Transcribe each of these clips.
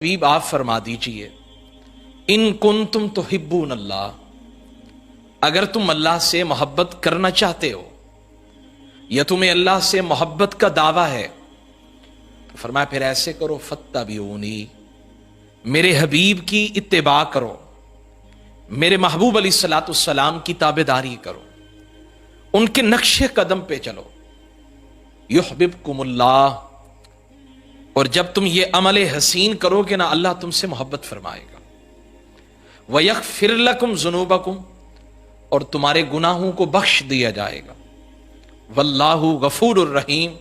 حبیب آپ فرما دیجئے ان کنتم تحبون اللہ، اگر تم اللہ سے محبت کرنا چاہتے ہو یا تمہیں اللہ سے محبت کا دعویٰ ہے تو فرمایا پھر ایسے کرو فاتبعونی، میرے حبیب کی اتباع کرو، میرے محبوب علیہ الصلوۃ والسلام کی تابعداری کرو، ان کے نقش قدم پہ چلو، یحببکم اللہ، اور جب تم یہ عمل حسین کرو گے نا اللہ تم سے محبت فرمائے گا، وَيَغْفِرْ لَكُمْ ذُنُوبَكُمْ، اور تمہارے گناہوں کو بخش دیا جائے گا، واللہ غفور الرحیم،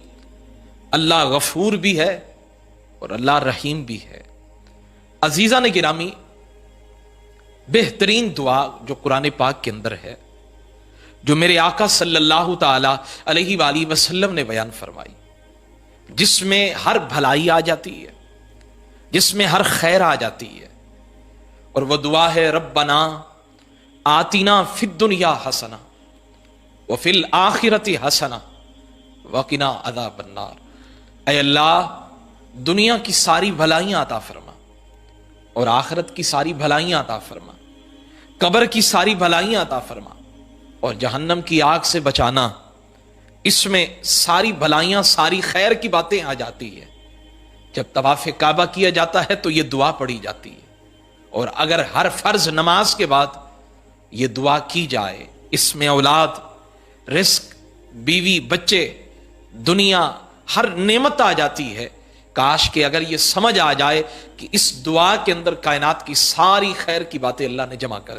اللہ غفور بھی ہے اور اللہ رحیم بھی ہے۔ عزیزان گرامی، بہترین دعا جو قرآن پاک کے اندر ہے، جو میرے آقا صلی اللہ تعالی علیہ وآلہ وسلم نے بیان فرمائی، جس میں ہر بھلائی آ جاتی ہے، جس میں ہر خیر آ جاتی ہے، اور وہ دعا ہے ربنا آتنا فی الدنیا حسنہ وفی الآخرۃ حسنہ وقنا عذاب النار۔ اے اللہ دنیا کی ساری بھلائیاں عطا فرما اور آخرت کی ساری بھلائیاں عطا فرما، قبر کی ساری بھلائیاں عطا فرما اور جہنم کی آگ سے بچانا۔ اس میں ساری بھلائیاں ساری خیر کی باتیں آ جاتی ہے۔ جب طواف کعبہ کیا جاتا ہے تو یہ دعا پڑھی جاتی ہے، اور اگر ہر فرض نماز کے بعد یہ دعا کی جائے، اس میں اولاد، رزق، بیوی، بچے، دنیا، ہر نعمت آ جاتی ہے۔ کاش کہ اگر یہ سمجھ آ جائے کہ اس دعا کے اندر کائنات کی ساری خیر کی باتیں اللہ نے جمع کر